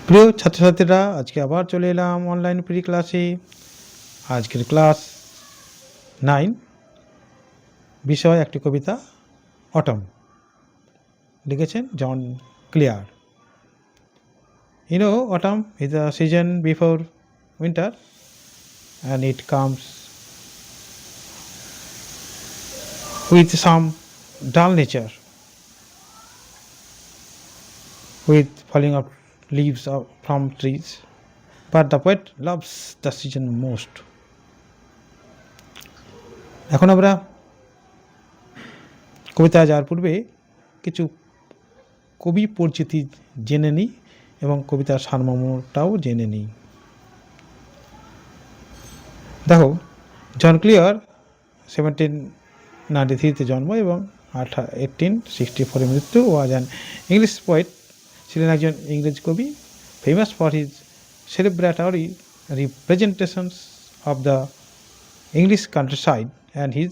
প্রিয় ছাত্রছাত্রীরা, আজকে আবার চলে এলাম অনলাইন প্রি ক্লাসে। আজকের ক্লাস 9, বিষয় একটি কবিতা অটম, লিখেছেন John Clare. Autumn is a season before winter and it comes with some dull nature, with falling of leaves from trees, but the poet loves the season most. এখন আমরা কবিতা যাওয়ার পূর্বে কিছু কবি পরিচিতি জেনে নিই এবং কবিতার সারমর্মটাও জেনে নিই। দেখো, জন ক্লিয়ার 1793-তে জন্ম এবং 1864-এ মৃত্যু। ওয়াজ অ্যান ইংলিশ পোয়েট, ছিলেন একজন ইংরেজ কবি, famous for his celebratory representations of the English countryside and his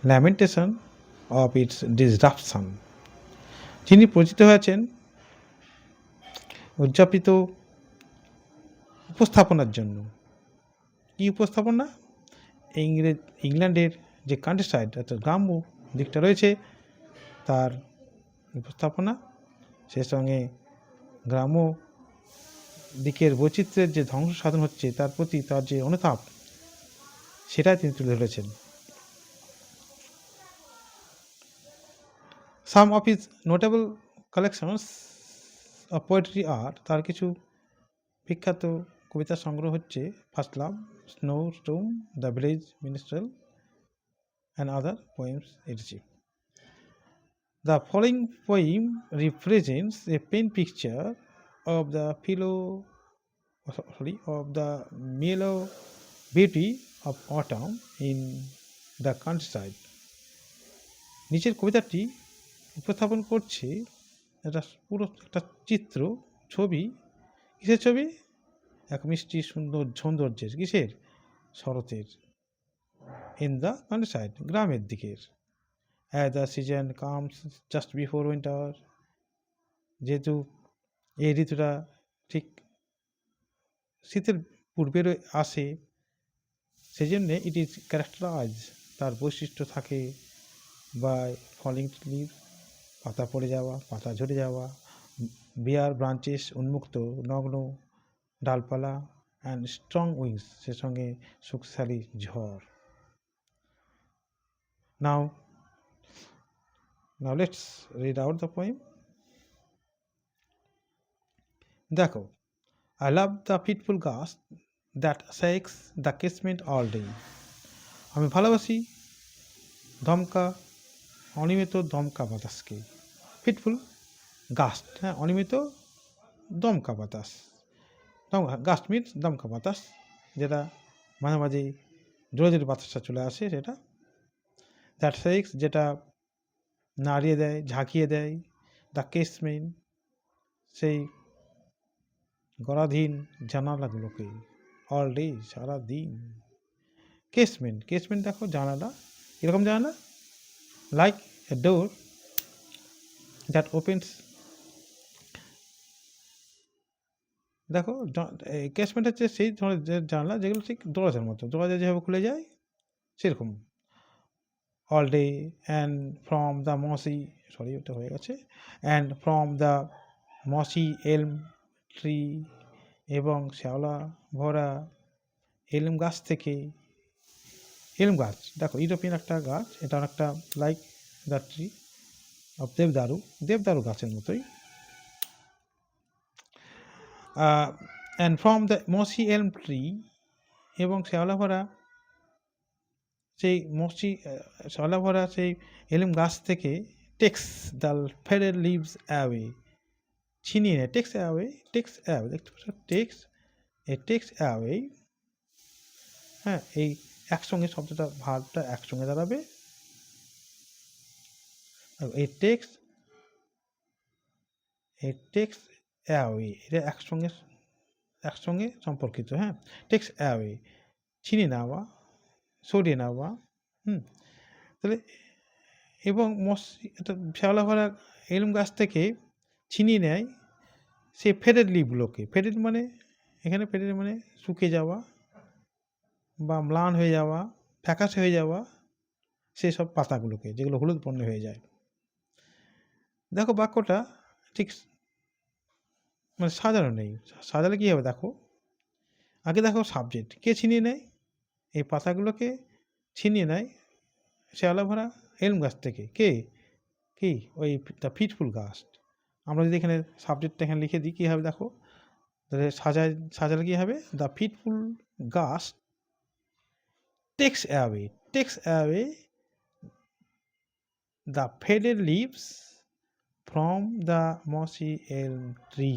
lamentation of its disruption. যিনি পরিচিত হয়েছেন উদযাপিত উপস্থাপনার জন্য। কি উপস্থাপনা? ইংল্যান্ডের যে কান্ট্রিসাইড অর্থাৎ গ্রাম্য দিকটা রয়েছে তার উপস্থাপনা, সে সঙ্গে গ্রাম্য দিকের বৈচিত্র্যের যে ধ্বংস সাধন হচ্ছে তার প্রতি তার যে অনুতাপ, সেটাই তিনি তুলে ধরেছেন। Some of his notable collections of poetry আর, তার কিছু বিখ্যাত কবিতার সংগ্রহ হচ্ছে first love, snow storm, the village minstrel and other poems etc. The following poem represents a pen picture of the mellow beauty of autumn in the countryside. নিচের কবিতাটি উপস্থাপন করছে একটা পুরো একটা চিত্র, ছবি। কিসের ছবি? এক মিষ্টি সুন্দর সৌন্দর্যের, কিসের? শরতের। in the countryside, গ্রামের দিকের। as the season comes just before winter, যেহেতু এই ঋতুটা ঠিক শীতের পূর্বে আসে, সেই জন্যে ইট ইজ ক্যারেক্টারাইজ, তার বৈশিষ্ট্য থাকে বাই ফলিং লিভ, পাতা পড়ে যাওয়া, পাতা ঝরে যাওয়া, বিয়ার ব্রাঞ্চেস, উন্মুক্ত নগ্ন ডালপালা, অ্যান্ড স্ট্রং উইংস, সে সঙ্গে শক্তিশালী ঝড়। Now let's read out the poem. দেখো, I love the fitful gust that shakes the casement all day. আমি ভালোবাসি দমকা, অনিয়মিত দমকা বাতাসকে। ফিটফুল গাস্ট, হ্যাঁ, অনিয়মিত দমকা বাতাস। গাস্ট মিনস দমকা বাতাস, যেটা মাঝে মাঝে জোরে জোরে বাতাসটা চলে আসে, সেটা। দ্যাট শেক্স, যেটা নাড়িয়ে দেয়, ঝাঁকিয়ে দেয়। দ্য কেসমেন্ট, সেই গড়াধীন জানালাগুলোকে। অল ডে, সারাদিন। কেসমেন্ট, কেসমেন্ট দেখো জানালা, এরকম জানালা, like a door that opens. দেখো, কেসমেন্ট হচ্ছে সেই ধরনের জানলা যেগুলো ঠিক দরজার মতো, দরজা যেভাবে খুলে যায় সেরকম। All day and from the mossy, sorry ওটা হয়ে গেছে, and from the mossy elm tree, এবং শ্যাওলা ভরা এলম গাছ থেকে। এলম গাছ দেখো ইউরোপিয়ান একটা গাছ, এটা অনেকটা লাইক দ্য ট্রি অফ দেবদারু, দেবদারু গাছের মতোই। And from the mossy elm tree, এবং শ্যাওলা ভরা সেই শ্যাওলা ভরা সেই এলম গাছ থেকে। Takes the faded leaves away, ছিনিয়ে নেয়। টেক্স অ্যাওয়ে, টেক্স অ্যাওয়ে, দেখতে পাচ্ছ, টেক্স, এ টেক্স অ্যাওয়ে, হ্যাঁ, এই একসঙ্গে শব্দটা, ভার্বটা একসঙ্গে দাঁড়াবে। এই টেক্স অ্যাওয়ে, এটা একসঙ্গে সম্পর্কিত, হ্যাঁ। টেক্স অ্যাওয়ে, ছিনিয়ে নেওয়া, সরিয়ে নেওয়া। তাহলে এবং এটা শ্যাওলা ভরা এলম গাছ থেকে ছিনিয়ে নেয় সেই ফেডেড লিভগুলোকে, ফেডেড মানে এখানে ফেডেড মানে শুকিয়ে যাওয়া বা ম্লান হয়ে যাওয়া, ফ্যাকাশে হয়ে যাওয়া সেই সব পাতাগুলোকে, যেগুলো হলুদ বর্ণের হয়ে যায়। দেখো বাক্যটা ঠিক মানে সাজানো নেই। সাজালে কী হবে দেখো, আগে দেখো সাবজেক্ট কে ছিনিয়ে নেয়, এই পাতাগুলোকে ছিনিয়ে নেয় সে অ্যালোভেরা এলম গাছ থেকে। কে? কি? ওই দ্য ফিটফুল গাছ। আমরা যদি এখানে সাবজেক্টটা এখানে লিখে দিই কী হবে দেখো, তাহলে সাজালে কী হবে, দ্য ফিটফুল গাছ takes away the faded leaves from the mossy elm tree.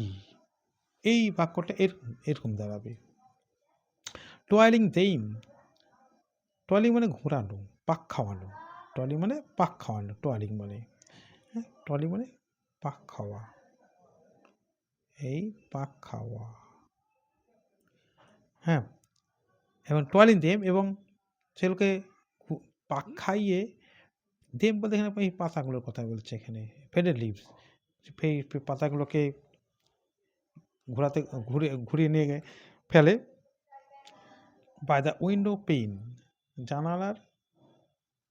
এই বাক্যটা এরকম দাঁড়াবে। টয়েলিং দেইম, টয়েলিং মানে ঘোরানো, পাক খাওয়ানো, টয়েলিং মানে পাক খাওয়ানো, টয়েলিং মানে হ্যাঁ, টয়েলিং মানে পাক খাওয়া, এই পাক খাওয়া হ্যাঁ, এবং টয়েলিং দেম এবং সেগুলোকে পাক খাইয়ে, দেম বলতে এখানে এই পাতাগুলোর কথা বলছে, এখানে ফেডেড লিভস, সেই পাতাগুলোকে ঘুরিয়ে নিয়ে ফেলে। বাই দ্য উইন্ডো পেন, জানালার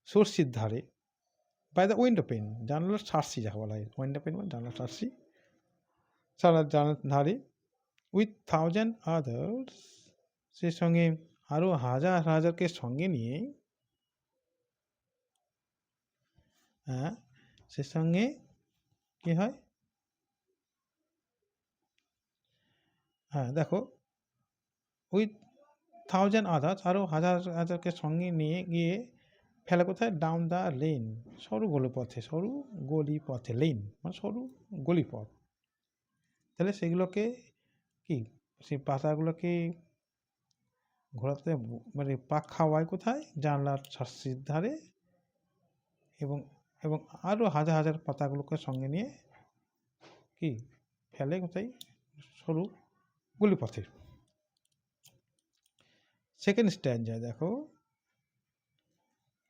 সর্ষির ধারে, বাই দ্য উইন্ডো পেন জানালার সার্সি যাকে বলা হয়, উইন্ডো পেন মানে জানালার সার্সি, জানালার ধারে, উইথ থাউজেন্ড আদার্স, সে সঙ্গে আরও হাজার হাজারকে সঙ্গে নিয়ে, হ্যাঁ সে সঙ্গে কী হয়, হ্যাঁ দেখো উইথ থাউজেন্ড আদার্স, আরও হাজার হাজারকে সঙ্গে নিয়ে গিয়ে ফেলে কোথায়, ডাউন দ্য লেন, সরু গলিপথে, লেন মানে সরু গলিপথ। তাহলে সেগুলোকে কি, সেই পাতাগুলোকে ঘোরাতে মানে পাক খাওয়ায় কোথায়, জানলার সার্সির ধারে, এবং এবং আরও হাজার হাজার পাতাগুলোকে সঙ্গে নিয়ে কি ফেলে কোথায়, সরু গলিপথে। সেকেন্ড স্ট্যান্ডায় দেখো,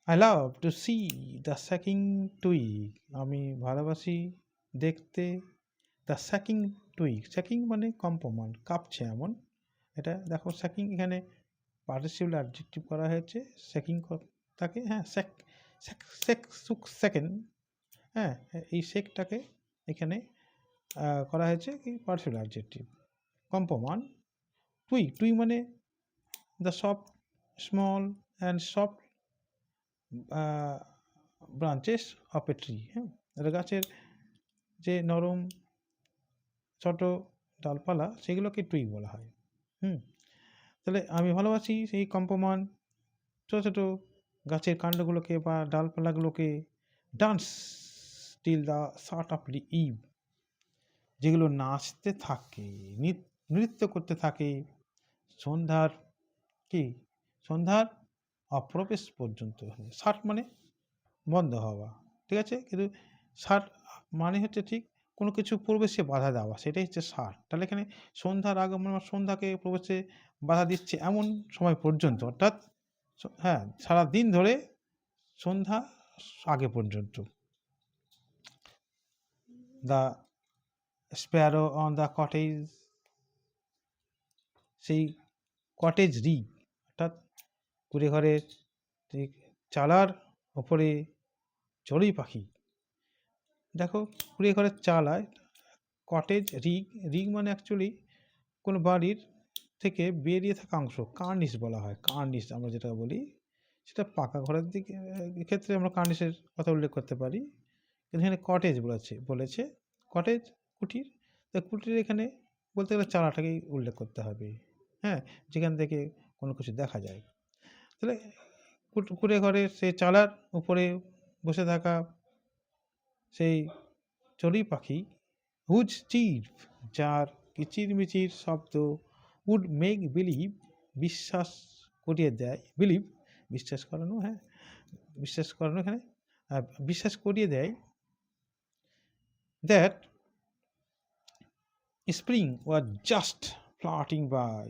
I love to see the sucking twig, আমি ভালোবাসি দেখতে দ্য স্যাকিং টুইগ, স্যাকিং মানে কম্পমান, কাঁপছে এমন, এটা দেখো স্যাকিং এখানে পার্টিসিপল অ্যাডজেক্টিভ করা হয়েছে, স্যাকিং তাকে, হ্যাঁ স্যাক স্যাক স্যাক সুক সেকেন্ড, হ্যাঁ এই শেকটাকে এখানে করা হয়েছে কি পার্টিসিপল অ্যাডজেক্টিভ, কম্পমান। টুই মানে the soft small and soft branches of a tree, হ্যাঁ এটা গাছের যে নরম ছোট ডালপালা সেগুলোকে টুই বলা হয়। তাহলে আমি ভালোবাসি সেই কম্পমান ছোটো ছোটো গাছের কাণ্ডগুলোকে বা ডালপালাগুলোকে, dance till the short of eve, যেগুলো নাচতে থাকে, নৃত্য করতে থাকে সন্ধ্যার অপ্রবেশ পর্যন্ত। শার্ট মানে বন্ধ হওয়া, ঠিক আছে, কিন্তু শার্ট মানে হচ্ছে ঠিক কোনো কিছু প্রবেশে বাধা দেওয়া, সেটাই হচ্ছে শার্ট। তাহলে এখানে সন্ধ্যার আগমন বা সন্ধ্যাকে প্রবেশে বাধা দিচ্ছে এমন সময় পর্যন্ত, অর্থাৎ হ্যাঁ সারা দিন ধরে সন্ধ্যা আগে পর্যন্ত। The Sparrow on the cottage, সেই কটেজ রিগ অর্থাৎ কুড়ে ঘরের চালার ওপরে চড়ুই পাখি। দেখো কুড়ে ঘরের চালায় কটেজ রিগ মানে অ্যাকচুয়ালি কোনো বাড়ির থেকে বেরিয়ে থাকা অংশ, কার্নিশ বলা হয়, কার্নিশ আমরা যেটা বলি, সেটা পাকা ঘরের দিকে ক্ষেত্রে আমরা কার্নিশের কথা উল্লেখ করতে পারি, কিন্তু এখানে কটেজ বলেছে কটেজ কুটির, তা কুটির এখানে বলতে গেলে চালাটাকেই উল্লেখ করতে হবে, হ্যাঁ যেখান থেকে কোনো কিছু দেখা যায়। তাহলে কুড়ে ঘরের সেই চালার উপরে বসে থাকা সেই চড়ুই পাখি, হুজ চির, যার কিচিরমিচির শব্দ, উড মেক বিলিভ, বিশ্বাস করিয়ে দেয়, বিলিভ বিশ্বাস করানো, হ্যাঁ বিশ্বাস করানো, এখানে বিশ্বাস করিয়ে দেয়, that spring was just flitting by,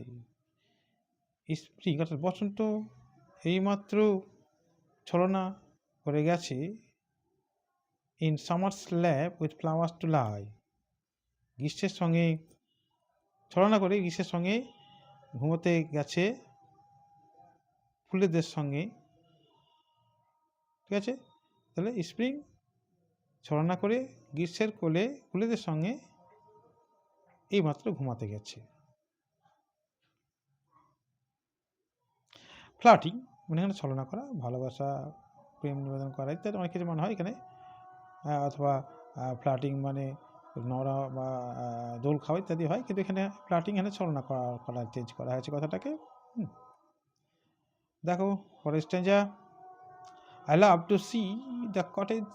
spring অর্থাৎ বসন্ত এইমাত্র ছলনা করে গেছে, in summer's lap with flowers to lie, গ্রীষ্মের সঙ্গে ছলনা করে গ্রীষ্মের সঙ্গে ঘুমোতে গেছে ফুলেদের সঙ্গে, ঠিক আছে? তাহলে স্প্রিং ছলনা করে গ্রীষ্মের কোলে ফুলেদের সঙ্গে এইমাত্র ঘুমাতে গেছে। ফ্লার্টিং মানে এখানে ছলনা করা, ভালোবাসা, প্রেম নিবেদন করা ইত্যাদি অনেক কিছু মনে হয় এখানে, অথবা ফ্লার্টিং মানে নড়া বা দোল খাওয়া ইত্যাদি হয়, কিন্তু এখানে ফ্লার্টিং এখানে ছলনা করা চেঞ্জ করা হয়েছে কথাটাকে। দেখো পরের স্ট্যাঞ্জা, I love to see the cottage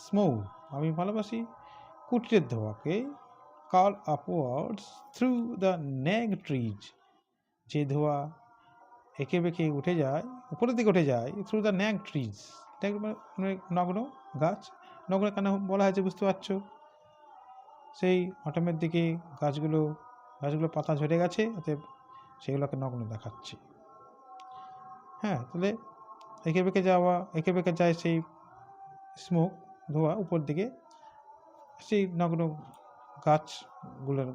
smoke. আমি ভালোবাসি কুটিরের ধোঁয়াকে, call upwards through the nag trees. যে ধোঁয়া এঁকে বেঁকে উঠে যায়, উপরের দিকে উঠে যায়, থ্রু দ্য ন্যাগ ট্রিজ, নগ্ন গাছ। নগ্ন কেন বলা হয়েছে বুঝতে পারছো? সেই অটমের দিকে গাছগুলো পাতা ঝরে গেছে, অতএব সেগুলোকে নগ্ন দেখাচ্ছে। হ্যাঁ, তাহলে এঁকে বেঁকে যায় সেই স্মোক ধোঁয়া উপর দিকে সেই নগ্ন গাছগুলোর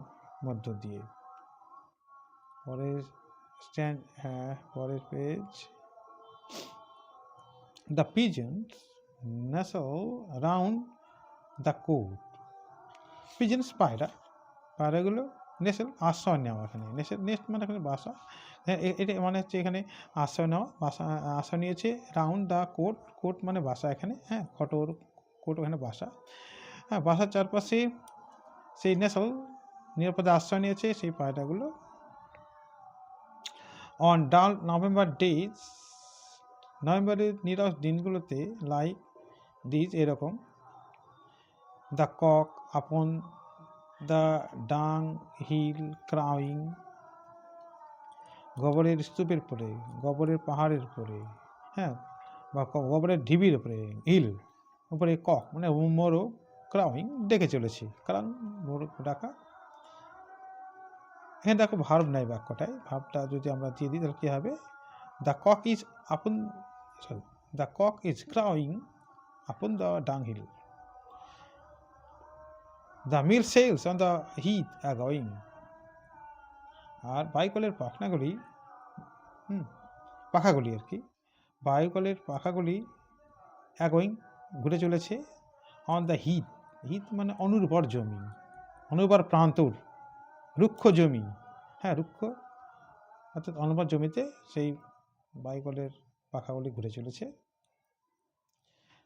মধ্য দিয়ে। পরের স্ট্যান্ড, হ্যাঁ পরের page, the pigeons nestle around the court. Pigeons পায়রাগুলো নেসেল আশ্রয় নেওয়া, এখানে নেস্ট মানে এখানে বাসা, এটা মানে হচ্ছে এখানে আশ্রয় নেওয়া, আশ্রয় নিয়েছে রাউন্ড দ্য কোর্ট মানে বাসা এখানে, হ্যাঁ কোর্ট ওখানে বাসা, হ্যাঁ বাসার চারপাশে সেই নেসেল নিরাপদে আশ্রয় নিয়েছে সেই পায়রাগুলো। অন ডাল নভেম্বর ডেজ, নভেম্বরের নীরস দিনগুলোতে, লাইক দিজ এরকম, দ্য কক আপন দ্য ডাং হিল ক্রাউইং, গোবরের স্তূপের পরে, গোবরের পাহাড়ের পরে, হ্যাঁ বা গোবরের ঢিবির উপরে, হিল উপরে কক মানে মোরো ক্রাউইং ডেকে চলেছে, কারণ মোরো ডাকা। এখানে দেখো ভার্ব নাই বাক্যটায়, ভার্বটা যদি আমরা দিয়ে দিই তাহলে কী হবে, the cock is upon the cock is crowing upon the dung hill, the mill sails on the heath agoing. আর বায়ুকলের পাখনাগুলি পাখাগুলি আর কি, বায়ুকলের পাখাগুলি অ্যাগোয়িং ঘুরে চলেছে, অন দ্য হিথ মানে অনুর্বর জমি, অনুর্বর প্রান্তর, রুক্ষ জমি, হ্যাঁ রুক্ষ অর্থাৎ অনুর্বর জমিতে সেই বায়ুকলের পাখাগুলি ঘুরে চলেছে।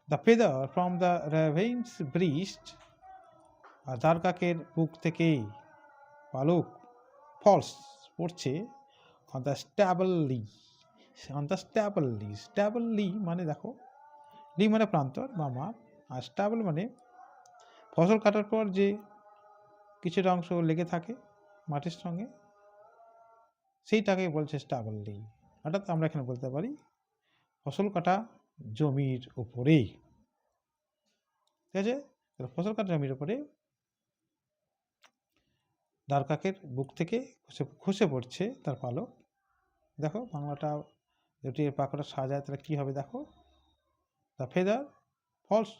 The feather from the raven's ব্রিস্ট, আর দ্বারকাকের বুক থেকে পালক ফলস পড়ছে, অন দ্য স্ট্যাবল লি মানে দেখো, লি মানে প্রান্তর বা মাপ, আর স্ট্যাবল মানে ফসল কাটার পর যে কিছুটা অংশ লেগে থাকে মাটির সঙ্গে, সেইটাকে বলছে স্ট্যাবল লি। অর্থাৎ আমরা এখানে বলতে পারি ফসল কাটা জমির উপরে, ঠিক আছে? ফসল কাটা জমির উপরে দ্বারকাকের বুক থেকে খসে পড়ছে তার পালক। দেখো বাংলাটা যদি পাখটা সাজায় তাহলে কী হবে দেখো, the feather falls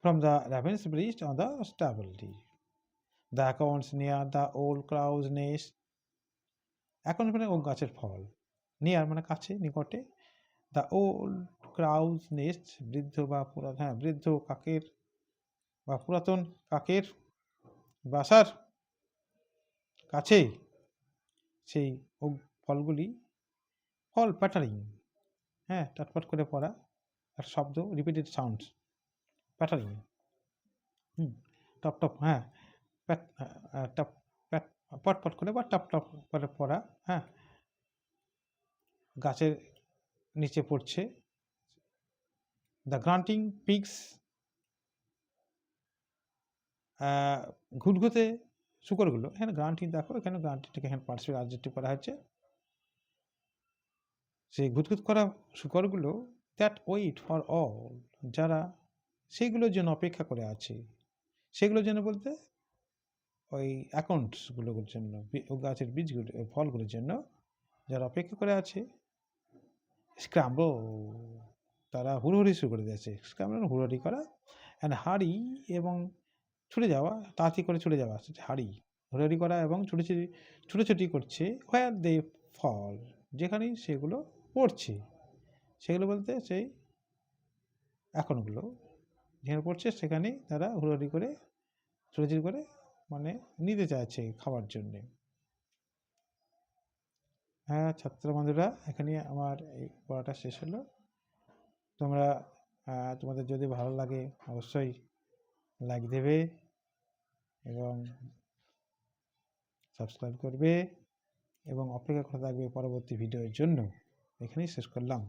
from the raven's breast on the stubble lea, the accounts near the old crow's nest, এখন মানে ও গাছের ফল, নিয়ার মানে কাছে নিকটে, দ্য ওল্ড ক্রাউজ নেস্ট বৃদ্ধ বা বৃদ্ধ কাকের বা পুরাতন কাকের বাসার কাছে সেই ফলগুলি, ফল প্যাটারিং, হ্যাঁ টটপট করে পড়া, একটা শব্দ রিপিটেড সাউন্ডস, প্যাটারিং, টপ টপ, হ্যাঁ টপ পটপট করে বা টপ টপ করে পড়া, হ্যাঁ গাছের নিচে পড়ছে। দ্য গ্রান্টিং পিগস, ঘুটঘুতে শুকরগুলো, এখানে গ্রান্টিং দেখো, এখানে গ্রান্টিংটাকে এখানে পার্সিভ অ্যাডজেক্টিভ করা হয়েছে, সেই ঘুটঘুট করা শুকরগুলো, দ্যাট ওয়েট ফর অল, যারা সেইগুলোর জন্য অপেক্ষা করে আছে, সেগুলোর জন্য বলতে ওই অ্যাকাউন্টসগুলোর জন্য, গাছের বীজগুলো ফলগুলোর জন্য যারা অপেক্ষা করে আছে, স্ক্রাম্বল তারা হুড়োহুড়ি শুরু করে দিয়েছে, স্ক্রাম্বল হুড়োহুড়ি করা, অ্যান্ড হাড়ি এবং ছুটে যাওয়া, তাড়াতাড়ি করে ছুটে যাওয়া, হাড়ি হুড়োহুড়ি করা এবং ছুটোছুটি করছে, হোয়ার দে ফল, যেখানেই সেগুলো পড়ছে, সেগুলো বলতে সেই এখনগুলো যেখানে পড়ছে সেখানেই তারা হুড়োহুড়ি করে ছোটাছুটি করে মানে নিতে চাইছে খাওয়ার জন্যে। হ্যাঁ ছাত্র বন্ধুরা, এখানে আমার এই পড়াটা শেষ হলো। তোমরা তোমাদের যদি ভালো লাগে অবশ্যই লাইক দেবে এবং সাবস্ক্রাইব করবে এবং অপেক্ষা করে থাকবে পরবর্তী ভিডিওর জন্য। এখানেই শেষ করলাম।